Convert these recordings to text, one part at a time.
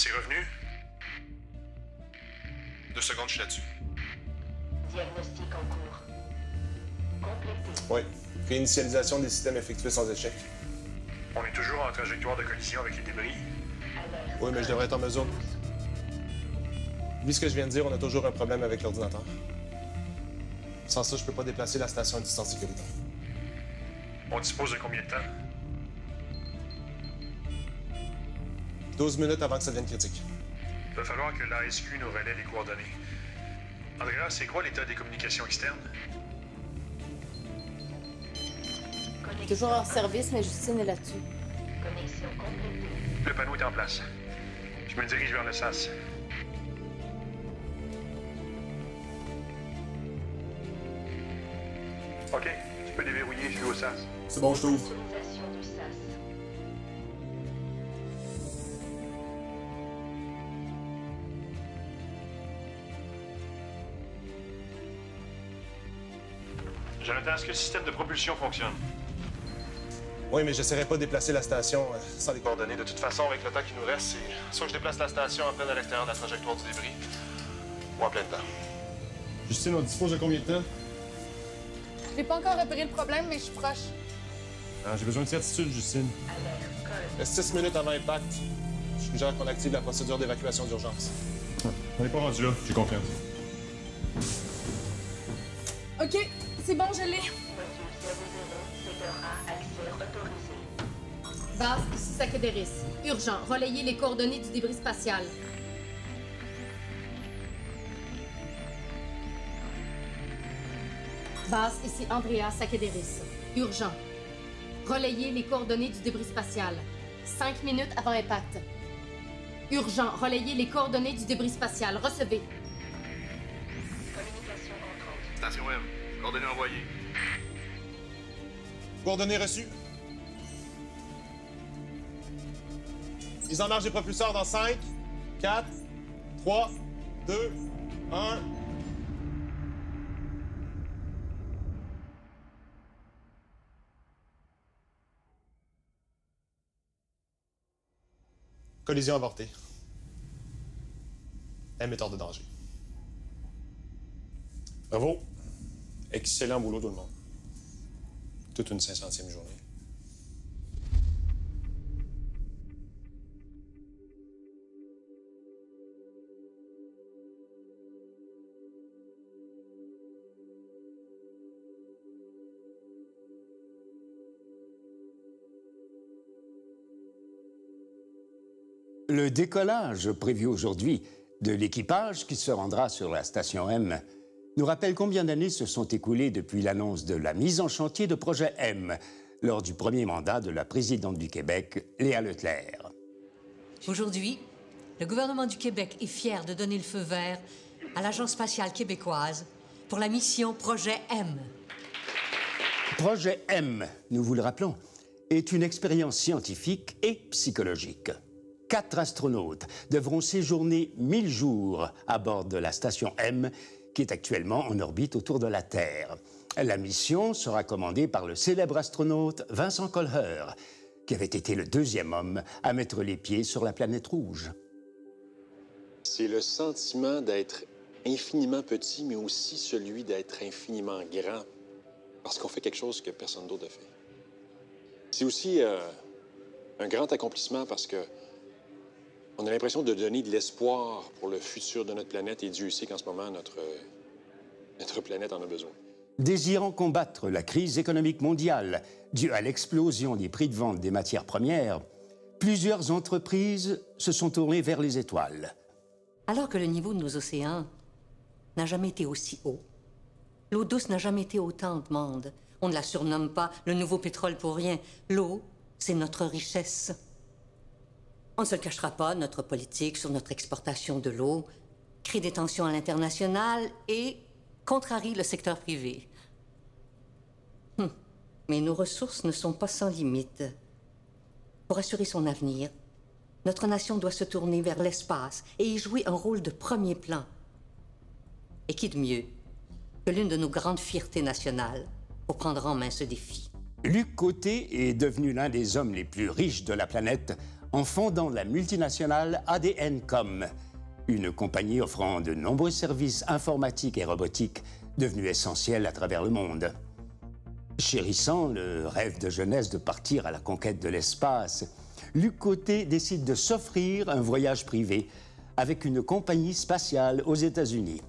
C'est revenu? 2 secondes, je suis là-dessus. Diagnostic en cours. Complété. Oui. Réinitialisation des systèmes effectuée sans échec. On est toujours en trajectoire de collision avec les débris. Alerte. Oui, mais je devrais être en mesure. Vu ce que je viens de dire, on a toujours un problème avec l'ordinateur. Sans ça, je peux pas déplacer la station à distance sécuritaire. On dispose de combien de temps? 12 minutes avant que ça devienne critique. Il va falloir que l'ASQ nous relaie les coordonnées. Andrea, c'est quoi l'état des communications externes? Toujours hors service, mais Justine est là-dessus. Connexion complétée. Le panneau est en place. Je me dirige vers le SAS. OK, tu peux déverrouiller, je suis au SAS. C'est bon, je t'ouvre. Utilisation du SAS. Jonathan, est-ce que le système de propulsion fonctionne? Oui, mais j'essaierai pas de déplacer la station sans les coordonnées. De toute façon, avec le temps qui nous reste, c'est soit je déplace la station en pleine à l'extérieur de la trajectoire du débris, ou en plein temps. Justine, on dispose de combien de temps? J'ai pas encore repéré le problème, mais je suis proche. Ah, j'ai besoin de certitude, Justine. Alerte. Reste 6 minutes avant impact. Je suggère qu'on active la procédure d'évacuation d'urgence. On n'est pas rendu là, j'ai confiance. OK, c'est bon, je l'ai. Module 00, secteur A, accès autorisé. Base, ici Sacadaris. Urgent, relayez les coordonnées du débris spatial. Base, ici Andrea Sacadaris. Urgent. Relayez les coordonnées du débris spatial. 5 minutes avant impact. Urgent, relayez les coordonnées du débris spatial. Recevez. Communication entrante. Station M, coordonnées envoyées. Coordonnées reçues. Mise en marche des propulseurs dans 5, 4, 3, 2, 1. Collision avortée. M est hors de danger. Bravo. Excellent boulot, tout le monde. Toute une 500e journée. Le décollage prévu aujourd'hui de l'équipage qui se rendra sur la station M nous rappelle combien d'années se sont écoulées depuis l'annonce de la mise en chantier de projet M lors du premier mandat de la présidente du Québec, Léa Leclerc. Aujourd'hui, le gouvernement du Québec est fier de donner le feu vert à l'Agence spatiale québécoise pour la mission Projet M. Projet M, nous vous le rappelons, est une expérience scientifique et psychologique. 4 astronautes devront séjourner 1000 jours à bord de la station M, qui est actuellement en orbite autour de la Terre. La mission sera commandée par le célèbre astronaute Vincent Colher, qui avait été le 2e homme à mettre les pieds sur la planète rouge. C'est le sentiment d'être infiniment petit, mais aussi celui d'être infiniment grand, parce qu'on fait quelque chose que personne d'autre a fait. C'est aussi un grand accomplissement parce que on a l'impression de donner de l'espoir pour le futur de notre planète, et Dieu sait qu'en ce moment, notre planète en a besoin. Désirant combattre la crise économique mondiale due à l'explosion des prix de vente des matières premières, plusieurs entreprises se sont tournées vers les étoiles. Alors que le niveau de nos océans n'a jamais été aussi haut, l'eau douce n'a jamais été autant en demande. On ne la surnomme pas le nouveau pétrole pour rien. L'eau, c'est notre richesse. On ne se le cachera pas, notre politique sur notre exportation de l'eau crée des tensions à l'international et contrarie le secteur privé. Mais nos ressources ne sont pas sans limite. Pour assurer son avenir, notre nation doit se tourner vers l'espace et y jouer un rôle de premier plan. Et qui de mieux que l'une de nos grandes fiertés nationales pour prendre en main ce défi? Luc Côté est devenu l'un des hommes les plus riches de la planète en fondant la multinationale ADNcom, une compagnie offrant de nombreux services informatiques et robotiques devenus essentiels à travers le monde. Chérissant le rêve de jeunesse de partir à la conquête de l'espace, Luc Côté décide de s'offrir un voyage privé avec une compagnie spatiale aux États-Unis.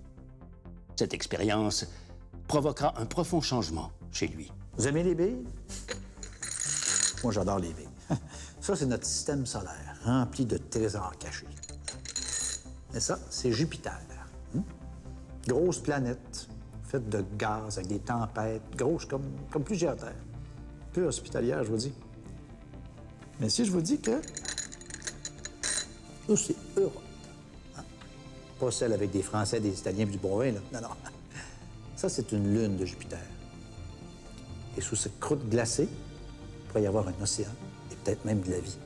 Cette expérience provoquera un profond changement chez lui. Vous aimez les billes? Moi, j'adore les billes. Ça, c'est notre système solaire, rempli de trésors cachés. Et ça, c'est Jupiter. Grosse planète, faite de gaz, avec des tempêtes, grosse comme plusieurs terres. Peu hospitalière, je vous dis. Mais si je vous dis que... ça, c'est Europe. Pas celle avec des Français, des Italiens et du bon vin, là. Non, non. Ça, c'est une lune de Jupiter. Et sous cette croûte glacée, il pourrait y avoir un océan et peut-être même de la vie.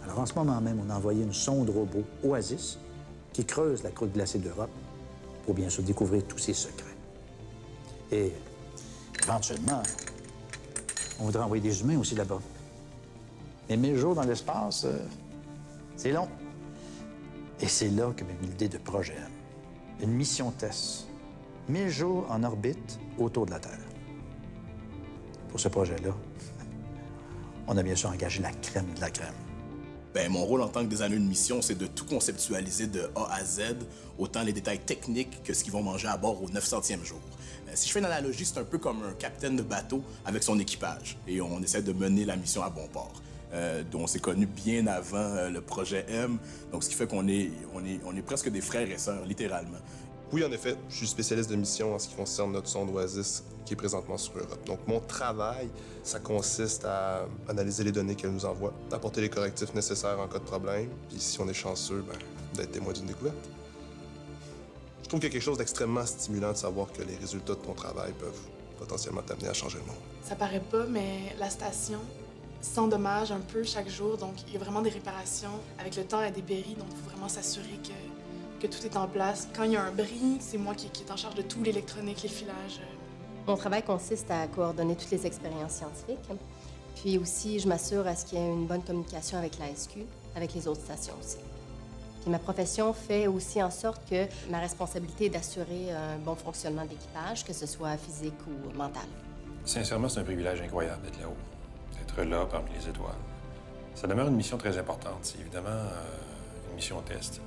Alors, en ce moment même, on a envoyé une sonde robot, Oasis, qui creuse la croûte glacée d'Europe pour bien sûr découvrir tous ses secrets. Et éventuellement, on voudrait envoyer des humains aussi là-bas. Mais 1000 jours dans l'espace, c'est long. Et c'est là que m'est venue l'idée de projet M. Une mission test. 1000 jours en orbite autour de la Terre. Pour ce projet-là, on a bien sûr engagé la crème de la crème. Ben, mon rôle en tant que designer de mission, c'est de tout conceptualiser de A à Z, autant les détails techniques que ce qu'ils vont manger à bord au 900e jour. Si je fais une analogie, c'est un peu comme un capitaine de bateau avec son équipage, et on essaie de mener la mission à bon port. On s'est connus bien avant le projet M, donc ce qui fait qu'on est presque des frères et sœurs, littéralement. Oui, en effet, je suis spécialiste de mission en ce qui concerne notre sonde Oasis, qui est présentement sur Europe. Donc, mon travail, ça consiste à analyser les données qu'elle nous envoie, apporter les correctifs nécessaires en cas de problème, puis si on est chanceux, d'être témoin d'une découverte. Je trouve qu'il y a quelque chose d'extrêmement stimulant de savoir que les résultats de ton travail peuvent potentiellement t'amener à changer le monde. Ça paraît pas, mais la station s'endommage un peu chaque jour, donc il y a vraiment des réparations. Avec le temps, elle dépérit, donc il faut vraiment s'assurer que tout est en place. Quand il y a un bris, c'est moi qui est en charge de tout l'électronique, les filages. Mon travail consiste à coordonner toutes les expériences scientifiques. Puis aussi, je m'assure à ce qu'il y ait une bonne communication avec l'ASQ, avec les autres stations aussi. Puis ma profession fait aussi en sorte que ma responsabilité est d'assurer un bon fonctionnement d'équipage, que ce soit physique ou mental. Sincèrement, c'est un privilège incroyable d'être là-haut, d'être là parmi les étoiles. Ça demeure une mission très importante. C'est évidemment une mission test.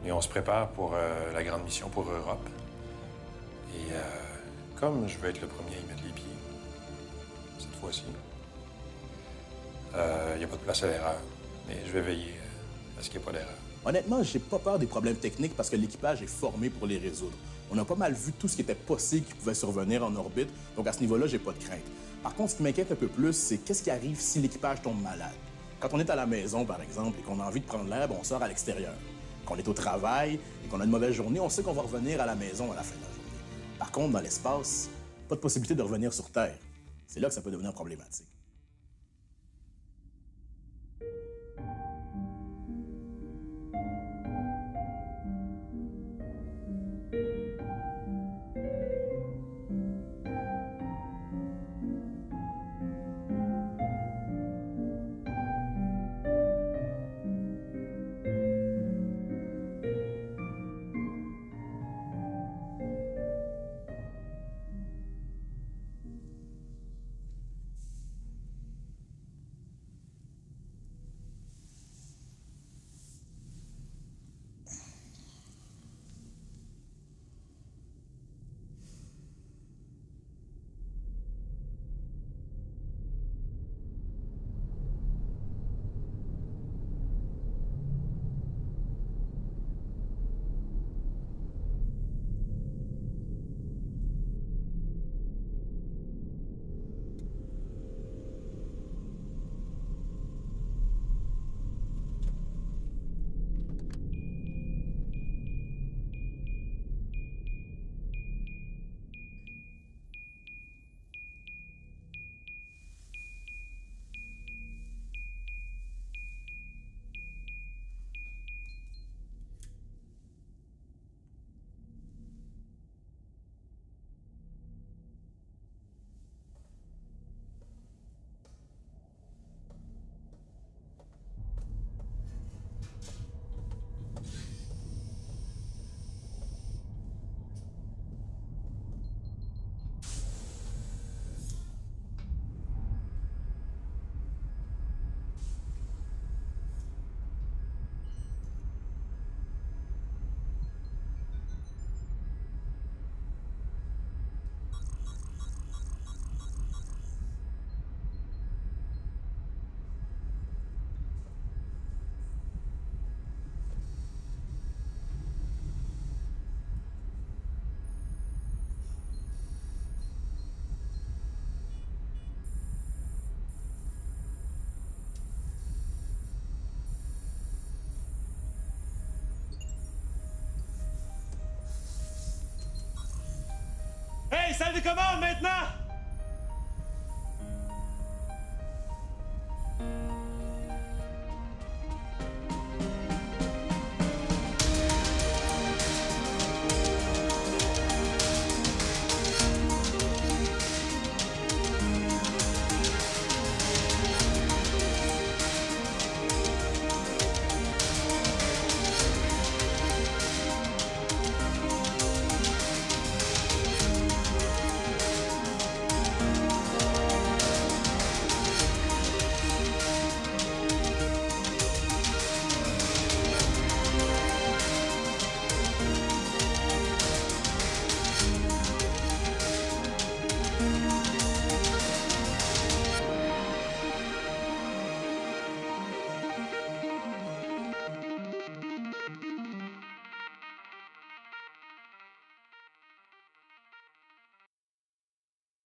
Et on se prépare pour la grande mission pour Europe. Et comme je veux être le premier à y mettre les pieds, cette fois-ci, il n'y a pas de place à l'erreur. Mais je vais veiller à ce qu'il n'y ait pas d'erreur. Honnêtement, j'ai pas peur des problèmes techniques parce que l'équipage est formé pour les résoudre. On a pas mal vu tout ce qui était possible qui pouvait survenir en orbite, donc à ce niveau-là, j'ai pas de crainte. Par contre, ce qui m'inquiète un peu plus, c'est qu'est-ce qui arrive si l'équipage tombe malade. Quand on est à la maison, par exemple, et qu'on a envie de prendre l'air, on sort à l'extérieur. Quand on est au travail et qu'on a une mauvaise journée, on sait qu'on va revenir à la maison à la fin de la journée. Par contre, dans l'espace, pas de possibilité de revenir sur Terre. C'est là que ça peut devenir problématique. Hey, salle de commande maintenant!